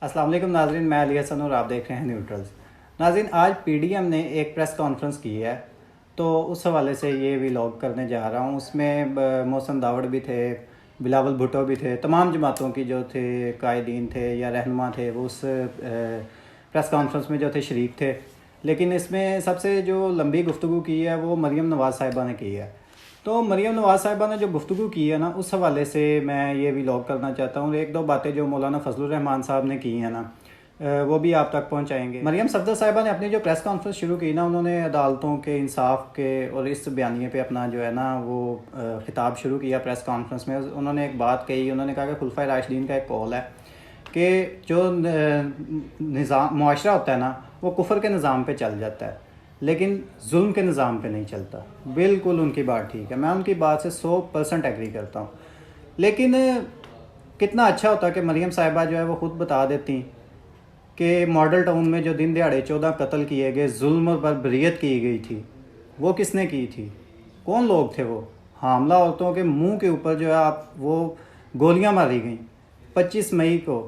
अस्सलाम वालेकुम नाज़रीन, मैं अली हसन और आप देख रहे हैं न्यूट्रल्स। नाज़रीन, आज पीडीएम ने एक प्रेस कॉन्फ्रेंस की है, तो उस हवाले से ये व्लॉग करने जा रहा हूँ। उसमें मोहसन दावड़ भी थे, बिलावल भुट्टो भी थे, तमाम जमातों की जो थे कायदीन थे या रहनुमा थे वो उस प्रेस कॉन्फ्रेंस में जो थे शरीक थे। लेकिन इसमें सबसे जो लंबी गुफ्तगू की है वो मरीम नवाज़ साहिबा ने की है। तो मरीम नवाज़ साहिबा ने जो गुफ्तगू की है ना, उस हवाले से मैं ये व्लॉग करना चाहता हूँ। एक दो बातें जो मौलाना फजलुर रहमान साहब ने की हैं ना, वो भी आप तक पहुँचाएँगे। मरीम सफदर साहिबा ने अपनी जो प्रेस कॉन्फ्रेंस शुरू की ना, उन्होंने अदालतों के इंसाफ के और इस बयानिए पे अपना जो है ना वो खिताब शुरू किया प्रेस कॉन्फ्रेंस में। उन्होंने एक बात कही, उन्होंने कहा कि खुलफाए राशिदीन का एक कौल है कि जो निज़ाम मुआशरा होता है ना, वो कुफर के निज़ाम पे चल जाता है, लेकिन जुल्म के निज़ाम पे नहीं चलता। बिल्कुल उनकी बात ठीक है, मैं उनकी बात से 100% एग्री करता हूँ। लेकिन कितना अच्छा होता कि मरीम साहिबा जो है वो ख़ुद बता देती कि मॉडल टाउन में जो दिन दिहाड़े 14 कत्ल किए गए, जुल्म और बर्बरियत की गई थी, वो किसने की थी, कौन लोग थे वो। हामला औरतों के मुंह के ऊपर जो है आप वो गोलियां मारी गई 25 मई को,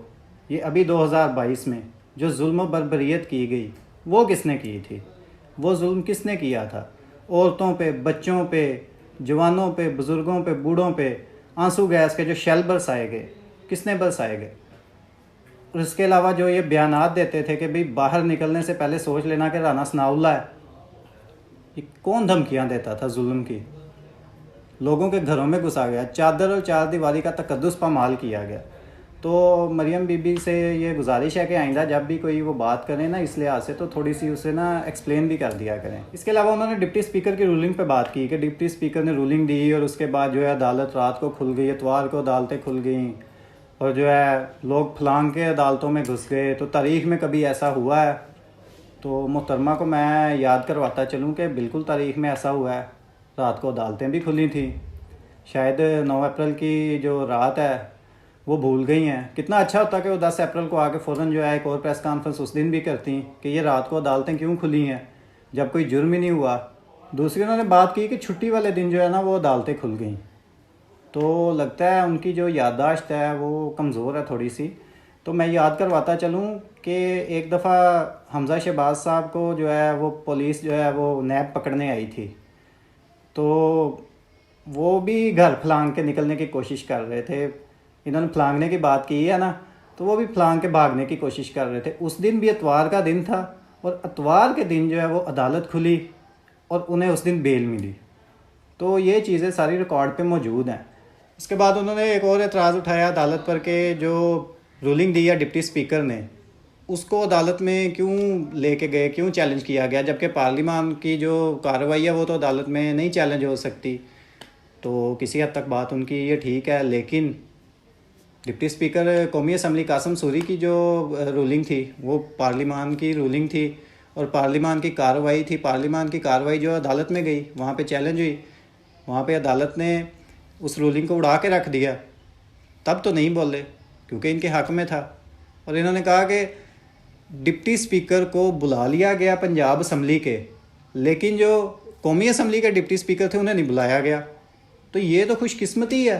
ये अभी 2022 में जो जुल्म और बर्बरियत की गई वो किसने की थी, वो जुल्म किसने किया था। औरतों पे, बच्चों पे, जवानों पे, बुज़ुर्गों पे, बूढ़ों पे आंसू गैस के जो शेल बरसाए गए, किसने बरसाए गए। और इसके अलावा जो ये बयानात देते थे कि भाई बाहर निकलने से पहले सोच लेना कि राना सनाउल्लाह है, ये कौन धमकियां देता था जुल्म की। लोगों के घरों में घुसा गया, चादर और चार दीवारी का तकद्दुस पामाल किया गया। तो मरियम बीबी से ये गुजारिश है कि आइंदा जब भी कोई वो बात करें ना इस लिहाज से, तो थोड़ी सी उसे ना एक्सप्लेन भी कर दिया करें। इसके अलावा उन्होंने डिप्टी स्पीकर की रूलिंग पे बात की कि डिप्टी स्पीकर ने रूलिंग दी और उसके बाद जो है अदालत रात को खुल गई, इतवार को अदालतें खुल गई और जो है लोग फलांग के अदालतों में घुस गए। तो तारीख़ में कभी ऐसा हुआ है? तो मोहतरमा को मैं याद करवाता चलूँ कि बिल्कुल तारीख़ में ऐसा हुआ है, रात को अदालतें भी खुली थी। शायद 9 अप्रैल की जो रात है वो भूल गई हैं। कितना अच्छा होता कि वो 10 अप्रैल को आके फ़ौरन जो है एक और प्रेस कॉन्फ्रेंस उस दिन भी करती कि ये रात को अदालतें क्यों खुली हैं जब कोई जुर्म ही नहीं हुआ। दूसरी उन्होंने बात की कि छुट्टी वाले दिन जो है ना वो अदालतें खुल गई। तो लगता है उनकी जो याददाश्त है वो कमज़ोर है थोड़ी सी। तो मैं याद करवाता चलूँ कि एक दफ़ा हमज़ा शहबाज साहब को जो है वो पुलिस जो है वो नैब पकड़ने आई थी, तो वो भी घर फलांग के निकलने की कोशिश कर रहे थे। इन्होंने फलांगने की बात की है ना, तो वो भी फलांग के भागने की कोशिश कर रहे थे। उस दिन भी इतवार का दिन था और इतवार के दिन जो है वो अदालत खुली और उन्हें उस दिन बेल मिली। तो ये चीज़ें सारी रिकॉर्ड पे मौजूद हैं। इसके बाद उन्होंने एक और एतराज़ उठाया अदालत पर के जो रूलिंग दी है डिप्टी स्पीकर ने, उसको अदालत में क्यों लेके गए, क्यों चैलेंज किया गया, जबकि पार्लियामान की जो कार्रवाई है वो तो अदालत में नहीं चैलेंज हो सकती। तो किसी हद तक बात उनकी ये ठीक है, लेकिन डिप्टी स्पीकर कौमी असम्बली कासम सूरी की जो रूलिंग थी वो पार्लियामान की रूलिंग थी और पार्लियामान की कार्रवाई थी। पार्लियामान की कार्रवाई जो अदालत में गई वहाँ पे चैलेंज हुई, वहाँ पे अदालत ने उस रूलिंग को उड़ा के रख दिया। तब तो नहीं बोले क्योंकि इनके हक़ में था। और इन्होंने कहा कि डिप्टी स्पीकर को बुला लिया गया पंजाब असम्बली के, लेकिन जो कौमी असम्बली के डिप्टी स्पीकर थे उन्हें नहीं बुलाया गया। तो ये तो खुशकिस्मती है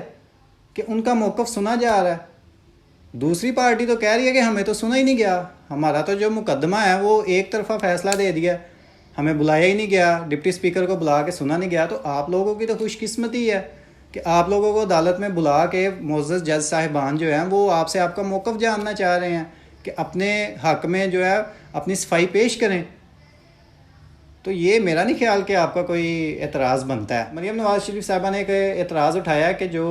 कि उनका मौक़िफ़ सुना जा रहा है। दूसरी पार्टी तो कह रही है कि हमें तो सुना ही नहीं गया, हमारा तो जो मुकदमा है वो एक तरफा फ़ैसला दे दिया, हमें बुलाया ही नहीं गया, डिप्टी स्पीकर को बुला के सुना नहीं गया। तो आप लोगों की तो खुशकिस्मती है कि आप लोगों को अदालत में बुला के मोअज़्ज़ज़ जज साहिबान जो हैं वो आपसे आपका मौक़िफ़ जानना चाह रहे हैं कि अपने हक़ में जो है अपनी सफाई पेश करें। तो ये मेरा नहीं ख्याल कि आपका कोई एतराज़ बनता है। मरीम नवाज़ शरीफ साहिबा ने एक एतराज़ उठाया कि जो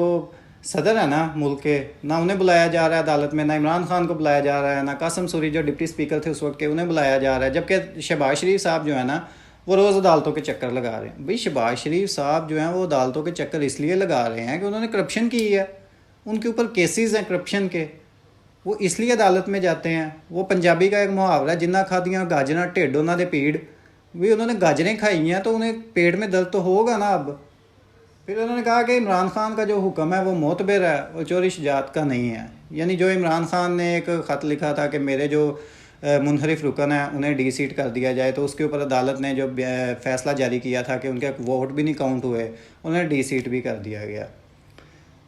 सदर है ना मुल्क के, ना उन्हें बुलाया जा रहा है अदालत में, ना इमरान खान को बुलाया जा रहा है, ना कासम सूरी जो डिप्टी स्पीकर थे उस वक्त के उन्हें बुलाया जा रहा है, जबकि शहबाज शरीफ साहब जो है ना वो रोज़ अदालतों के चक्कर लगा रहे हैं। भाई शहबाज शरीफ साहब जो हैं वो अदालतों के चक्कर इसलिए लगा रहे हैं कि उन्होंने करप्शन की है, उनके ऊपर केसेस हैं करप्शन के, वो इसलिए अदालत में जाते हैं। वो पंजाबी का एक मुहावरा है, जिन्ना खादियाँ गाजरा ढिड उन्हों दे पीड़, भी उन्होंने गाजरें खाई हैं तो उन्हें पेट में दर्द तो होगा ना अब। फिर उन्होंने कहा कि इमरान खान का जो हुक्म है वो मोतबर है, वो चोरी शजात का नहीं है। यानी जो इमरान खान ने एक ख़त लिखा था कि मेरे जो मुनहरिफ रुकन है उन्हें डी सीट कर दिया जाए, तो उसके ऊपर अदालत ने जो फ़ैसला जारी किया था कि उनके वोट भी नहीं काउंट हुए, उन्हें डी सीट भी कर दिया गया।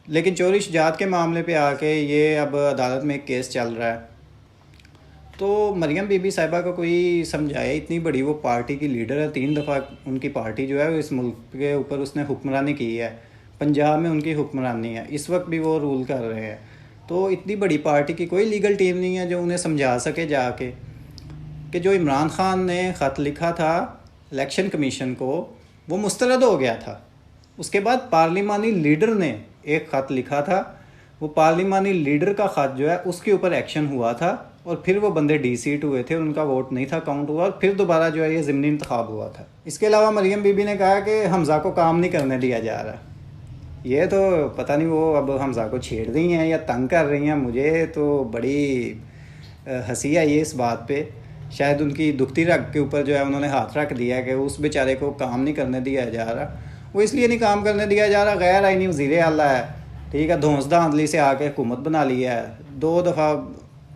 लेकिन चोरी शजात के मामले पे आके ये अब अदालत में एक केस चल रहा है तो मरियम बीबी साहिबा को कोई समझाए, इतनी बड़ी वो पार्टी की लीडर है, 3 दफ़ा उनकी पार्टी जो है वो इस मुल्क के ऊपर उसने हुक्मरानी की है, पंजाब में उनकी हुक्मरानी है, इस वक्त भी वो रूल कर रहे हैं। तो इतनी बड़ी पार्टी की कोई लीगल टीम नहीं है जो उन्हें समझा सके जाके कि जो इमरान खान ने ख़त लिखा था इलेक्शन कमीशन को वो मुस्तरद हो गया था। उसके बाद पार्लिमानी लीडर ने एक ख़त लिखा था, वो पार्लिमानी लीडर का ख़त जो है उसके ऊपर एक्शन हुआ था और फिर वो बंदे डी-सीट हुए थे, उनका वोट नहीं था काउंट हुआ और फिर दोबारा जो है ये ज़िमनी इंतखाब हुआ था। इसके अलावा मरियम बीबी ने कहा कि हमज़ा को काम नहीं करने दिया जा रहा। ये तो पता नहीं वो अब हमज़ा को छेड़ रही हैं या तंग कर रही हैं। मुझे तो बड़ी हंसी आई है इस बात पे। शायद उनकी दुखती रग के ऊपर जो है उन्होंने हाथ रख दिया है कि उस बेचारे को काम नहीं करने दिया जा रहा। वो इसलिए नहीं काम करने दिया जा रहा, गैर आईनी वज़ीर आला है, ठीक है, धौंस धांधली से आके हुकूमत बना ली है, 2 दफ़ा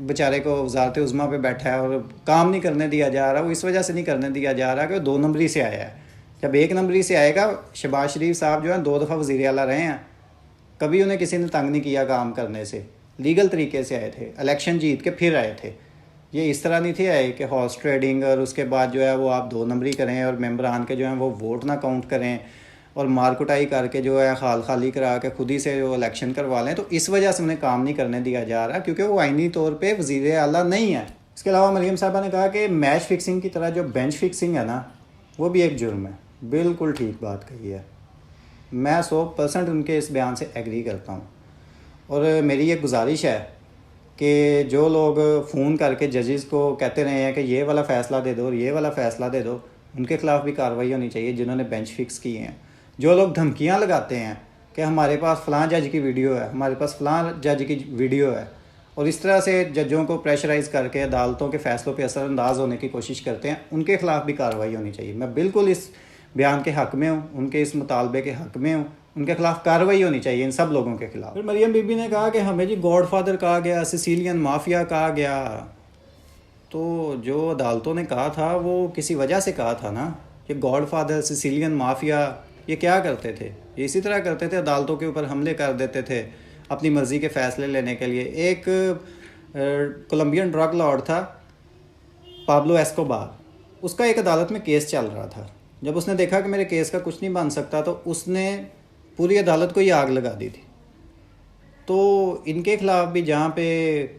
बेचारे को वजारत उज़्मा पे बैठा है और काम नहीं करने दिया जा रहा। वो इस वजह से नहीं करने दिया जा रहा कि वो 2 नंबरी से आया है। जब 1 नंबरी से आएगा, शहबाज शरीफ साहब जो है 2 दफ़ा वज़ीर आला रहे हैं, कभी उन्हें किसी ने तंग नहीं किया काम करने से, लीगल तरीके से आए थे, इलेक्शन जीत के फिर आए थे। ये इस तरह नहीं थे आए कि हॉर्स ट्रेडिंग और उसके बाद जो है वो आप 2 नंबरी करें और मेंबरान के जो हैं वो वोट ना काउंट करें और मार कुटाई करके जो है खाल खाली करा के खुद ही से वो इलेक्शन करवा लें। तो इस वजह से उन्हें काम नहीं करने दिया जा रहा क्योंकि वो आइनी तौर पे वज़ीर आला नहीं है। इसके अलावा मरियम साहबा ने कहा कि मैच फिक्सिंग की तरह जो बेंच फिक्सिंग है ना, वो भी एक जुर्म है। बिल्कुल ठीक बात कही है, मैं 100% उनके इस बयान से एग्री करता हूँ। और मेरी एक गुजारिश है कि जो लोग फ़ोन करके जजेस को कहते रहे हैं कि ये वाला फ़ैसला दे दो और ये वाला फ़ैसला दे दो, उनके ख़िलाफ़ भी कार्रवाई होनी चाहिए जिन्होंने बेंच फिक्स किए हैं। जो लोग धमकियां लगाते हैं कि हमारे पास फ़लाँ जज की वीडियो है, हमारे पास फ़लाँ जज की वीडियो है, और इस तरह से जजों को प्रेशराइज़ करके अदालतों के फ़ैसलों पर असरअंदाज होने की कोशिश करते हैं, उनके ख़िलाफ़ भी कार्रवाई होनी चाहिए। मैं बिल्कुल इस बयान के हक़ में हूँ, उनके इस मुतालबे के हक़ में हूँ, उनके ख़िलाफ़ कार्रवाई होनी चाहिए इन सब लोगों के ख़िलाफ़। फिर मरियम बीबी ने कहा कि हमें जी गॉड फादर कहा गया, सिसिलियन माफिया कहा गया। तो जो अदालतों ने कहा था वो किसी वजह से कहा था ना। ये गॉड फादर, सिसिलियन माफिया, ये क्या करते थे? ये इसी तरह करते थे, अदालतों के ऊपर हमले कर देते थे अपनी मर्ज़ी के फ़ैसले लेने के लिए। एक कोलंबियन ड्रग लॉर्ड था पाब्लो एस्कोबार, उसका एक अदालत में केस चल रहा था। जब उसने देखा कि मेरे केस का कुछ नहीं बन सकता तो उसने पूरी अदालत को ही आग लगा दी थी। तो इनके ख़िलाफ़ भी जहाँ पे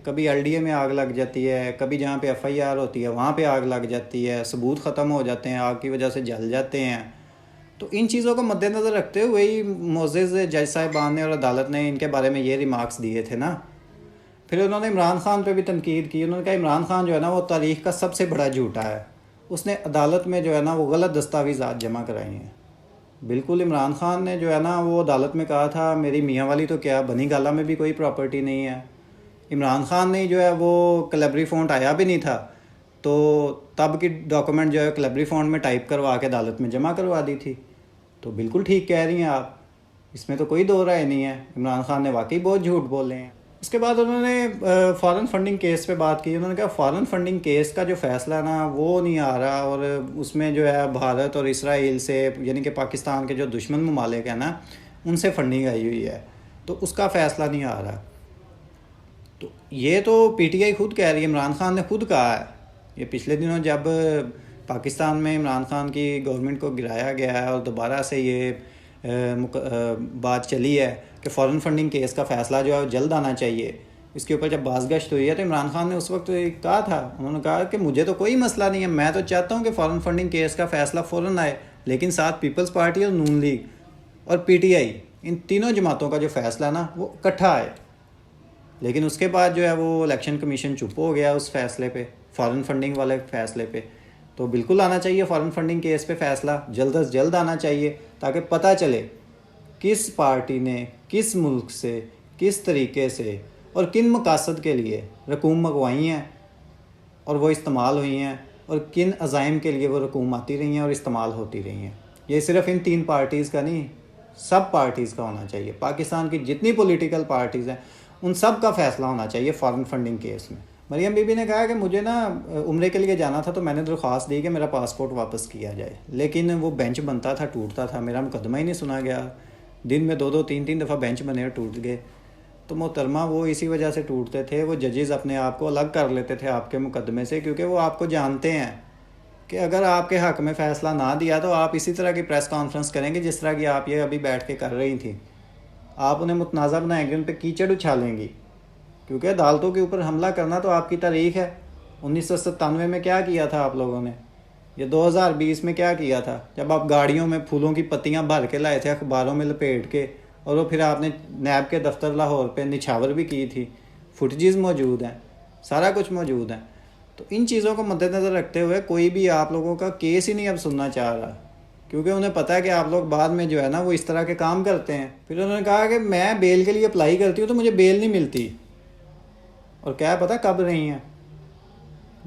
कभी एलडीए में आग लग जाती है, कभी जहाँ पे एफआईआर होती है वहाँ पे आग लग जाती है, सबूत ख़त्म हो जाते हैं, आग की वजह से जल जाते हैं। तो इन चीज़ों को मद्देनज़र रखते हुए ही मोअज़्ज़ज़ जज साहिबान ने और अदालत ने इनके बारे में ये रिमार्क्स दिए थे ना। फिर उन्होंने इमरान खान पे भी तनकीद की। उन्होंने कहा इमरान खान जो है ना वो तारीख़ का सबसे बड़ा झूठा है, उसने अदालत में जो है ना वो गलत दस्तावेज़ात जमा कराई हैं। बिल्कुल इमरान खान ने जो है ना वो अदालत में कहा था मेरी मियाँ वाली तो क्या बनी गाला में भी कोई प्रॉपर्टी नहीं है। इमरान खान ने जो है वो क्लबरी फ़ॉन्ट आया भी नहीं था तो तब की डॉक्यूमेंट जो है क्लबरी फ़ॉन्ट में टाइप करवा के अदालत में जमा करवा दी थी। तो बिल्कुल ठीक कह रही हैं आप, इसमें तो कोई दो राय नहीं है, इमरान खान ने वाकई बहुत झूठ बोले हैं। उसके बाद उन्होंने फ़ॉरेन फंडिंग केस पे बात की। उन्होंने कहा फ़ॉरेन फंडिंग केस का जो फ़ैसला ना वो नहीं आ रहा और उसमें जो है भारत और इसराइल से यानी कि पाकिस्तान के जो दुश्मन ममालिक हैं ना उनसे फंडिंग आई हुई है, तो उसका फ़ैसला नहीं आ रहा। तो ये तो पीटीआई खुद कह रही है, इमरान खान ने खुद कहा है। ये पिछले दिनों जब पाकिस्तान में इमरान खान की गवर्नमेंट को गिराया गया है और दोबारा से ये बात चली है कि फ़ॉरेन फंडिंग केस का फ़ैसला जो है जल्द आना चाहिए, इसके ऊपर जब बाज़गश्त हुई है तो इमरान खान ने उस वक्त कहा था, उन्होंने कहा कि मुझे तो कोई मसला नहीं है, मैं तो चाहता हूँ कि फ़ॉरेन फंडिंग केस का फ़ैसला फ़ौरन आए, लेकिन साथ पीपल्स पार्टी और नून लीग और पीटीआई इन तीनों जमातों का जो फ़ैसला ना वो इकट्ठा आए। लेकिन उसके बाद जो है वो इलेक्शन कमीशन चुप हो गया उस फ़ैसले पे, फ़ॉरेन फंडिंग वाले फ़ैसले पे। तो बिल्कुल आना चाहिए फ़ॉरेन फंडिंग केस पे फ़ैसला, जल्द अज जल्द आना चाहिए ताकि पता चले किस पार्टी ने किस मुल्क से किस तरीके से और किन मकासद के लिए रकूम मंगवाई हैं और वो इस्तेमाल हुई हैं और किन अज़ाइम के लिए वो रकूम आती रही हैं और इस्तेमाल होती रही हैं। ये सिर्फ़ इन 3 पार्टीज़ का नहीं, सब पार्टीज़ का होना चाहिए। पाकिस्तान की जितनी पॉलिटिकल पार्टीज़ हैं उन सब का फ़ैसला होना चाहिए फ़ॉरेन फंडिंग केस में। मरियम बीबी ने कहा कि मुझे ना उम्रे के लिए जाना था तो मैंने दरख्वास्त दी कि मेरा पासपोर्ट वापस किया जाए, लेकिन वो बेंच बनता था टूटता था, मेरा मुकदमा ही नहीं सुना गया। दिन में 2-2 3-3 दफ़ा बेंच बने और टूट गए। तो मोहतरमा वो इसी वजह से टूटते थे, वो जजेस अपने आप को अलग कर लेते थे आपके मुकदमे से, क्योंकि वो आपको जानते हैं कि अगर आपके हक़ में फ़ैसला ना दिया तो आप इसी तरह की प्रेस कॉन्फ्रेंस करेंगे जिस तरह की आप ये अभी बैठ के कर रही थी। आप उन्हें मुतनाज़ा बनाएंगे, उन पर कीचड़ उछालेंगी, क्योंकि अदालतों के ऊपर हमला करना तो आपकी तारीख है। 1997 में क्या किया था आप लोगों ने, ये 2020 में क्या किया था, जब आप गाड़ियों में फूलों की पत्तियां भर के लाए थे अखबारों में लपेट के, और वो फिर आपने नैब के दफ्तर लाहौर पे निछावर भी की थी। फुटेजेस मौजूद हैं, सारा कुछ मौजूद है। तो इन चीज़ों को मद्देनज़र रखते हुए कोई भी आप लोगों का केस ही नहीं अब सुनना चाह रहा, क्योंकि उन्हें पता है कि आप लोग बाद में जो है ना वो इस तरह के काम करते हैं। फिर उन्होंने कहा कि मैं बेल के लिए अप्लाई करती हूँ तो मुझे बेल नहीं मिलती, और क्या पता कब रही हैं,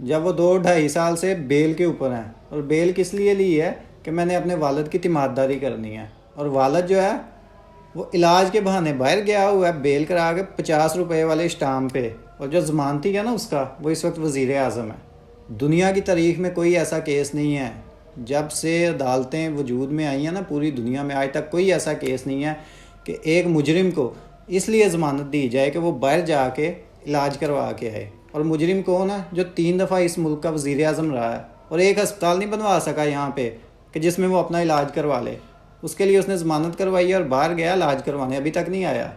जब वो 2-2.5 साल से बेल के ऊपर हैं। और बेल किस लिए ली है कि मैंने अपने वालिद की तिमारदारी करनी है, और वालिद जो है वो इलाज के बहाने बाहर गया हुआ है बेल करा के 50 रुपये वाले स्टाम्प पे, और जो ज़मानती है ना उसका, वो इस वक्त वज़ीर आज़म है। दुनिया की तारीख में कोई ऐसा केस नहीं है, जब से अदालतें वजूद में आई हैं ना पूरी दुनिया में, आज तक कोई ऐसा केस नहीं है कि एक मुजरिम को इसलिए ज़मानत दी जाए कि वो बाहर जाके इलाज करवा के आए। और मुजरिम कौन है, जो 3 दफ़ा इस मुल्क का वज़ीर आज़म रहा है और एक अस्पताल नहीं बनवा सका यहाँ पे कि जिसमें वो अपना इलाज करवा ले। उसके लिए उसने ज़मानत करवाई है और बाहर गया इलाज करवाने, अभी तक नहीं आया।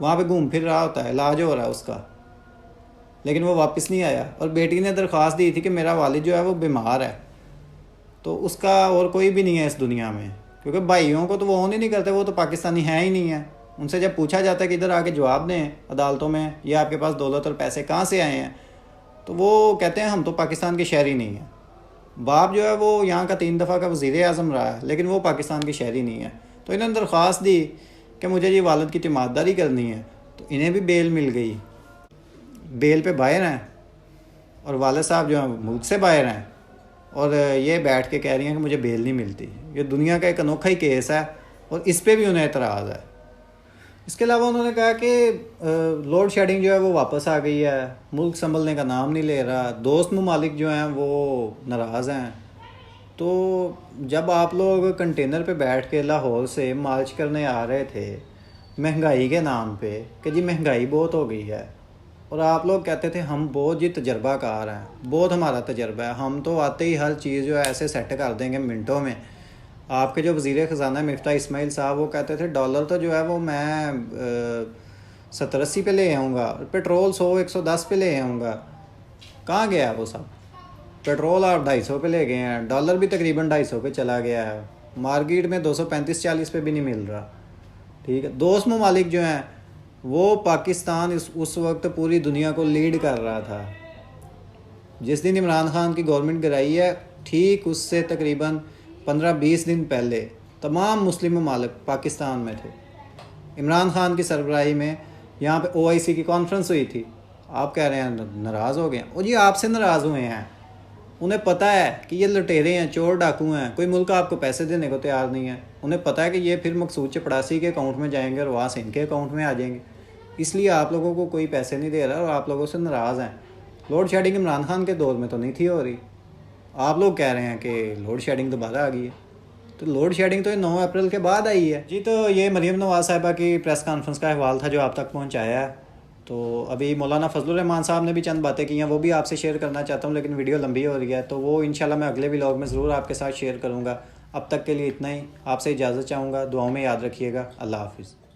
वहाँ पे घूम फिर रहा होता है, इलाज हो रहा है उसका, लेकिन वो वापस नहीं आया। और बेटी ने दरख्वास्त दी थी कि मेरा वालिद जो है वो बीमार है, तो उसका और कोई भी नहीं है इस दुनिया में, क्योंकि भाइयों को तो वो ऑन ही नहीं करते, वो तो पाकिस्तानी है ही नहीं है। उनसे जब पूछा जाता है कि इधर आके जवाब दें अदालतों में, ये आपके पास दौलत और पैसे कहाँ से आए हैं, तो वो कहते हैं हम तो पाकिस्तान के शहरी नहीं हैं। बाप जो है वो यहाँ का 3 दफ़ा का वज़ीर आज़म रहा है, लेकिन वो पाकिस्तान की शहरी नहीं है। तो इन्होंने दरख्वास्त दी कि मुझे ये वालिद की तिमारदारी करनी है, तो इन्हें भी बेल मिल गई। बेल पे बाहर हैं और वालिद साहब जो हैं मुल्क से बाहर हैं, और ये बैठ के कह रही हैं कि मुझे बेल नहीं मिलती। ये दुनिया का एक अनोखा ही केस है और इस पर भी उन्हें एतराज़ है। इसके अलावा उन्होंने कहा कि लोड शेडिंग जो है वो वापस आ गई है, मुल्क संभलने का नाम नहीं ले रहा, दोस्त ममालिक जो हैं वो नाराज़ हैं। तो जब आप लोग कंटेनर पे बैठ के लाहौर से मार्च करने आ रहे थे महंगाई के नाम पे कि जी महंगाई बहुत हो गई है, और आप लोग कहते थे हम बहुत जी तजर्बाकार हैं, बहुत हमारा तजर्बा है, हम तो आते ही हर चीज़ जो है ऐसे सेट कर देंगे मिनटों में। आपके जो वज़ीर ख़ज़ाना मिफ्ता इस्माइल साहब वो कहते थे डॉलर तो जो है वो मैं 70-80 पे ले आऊँगा, पेट्रोल 100-110 पे ले आऊँगा। कहाँ गया वो सब? पेट्रोल आप 250 पे ले गए हैं, डॉलर भी तकरीबन 250 पे चला गया है, मार्केट में 235-40 पे भी नहीं मिल रहा। ठीक है, दोस्त ममालिक जो हैं वो पाकिस्तान उस वक्त पूरी दुनिया को लीड कर रहा था। जिस दिन इमरान खान की गवर्नमेंट गिराई है, ठीक उससे तकरीबन 15-20 दिन पहले तमाम मुस्लिम ममालिक पाकिस्तान में थे। इमरान खान की सरबराही में यहाँ पे OIC की कॉन्फ्रेंस हुई थी। आप कह रहे हैं नाराज़ हो गए, और जी आपसे नाराज़ हुए हैं। उन्हें पता है कि ये लुटेरे हैं, चोर डाकू हैं, कोई मुल्क आपको पैसे देने को तैयार नहीं है। उन्हें पता है कि ये फिर मकसूद चपड़ासी के अकाउंट में जाएंगे और वहाँ से इनके अकाउंट में आ जाएंगे, इसलिए आप लोगों को कोई पैसे नहीं दे रहा और आप लोगों से नाराज़ हैं। लोड शेडिंग इमरान खान के दौर में तो नहीं थी हो रही, आप लोग कह रहे हैं कि लोड शेडिंग दोबारा आ गई है। तो लोड शेडिंग तो 9 अप्रैल के बाद आई है जी। तो ये मरीम नवाज़ साहिबा की प्रेस कॉन्फ्रेंस का अहवाल था जो आप तक पहुंचाया है। तो अभी मौलाना फजलुर रहमान साहब ने भी चंद बातें की हैं, वो भी आपसे शेयर करना चाहता हूँ, लेकिन वीडियो लंबी हो रही है, तो वो इंशाल्लाह मैं अगले व्लॉग में ज़रूर आपके साथ शेयर करूँगा। अब तक के लिए इतना ही, आपसे इजाज़त चाहूँगा, दुआओं में याद रखिएगा। अल्लाह हाफिज़।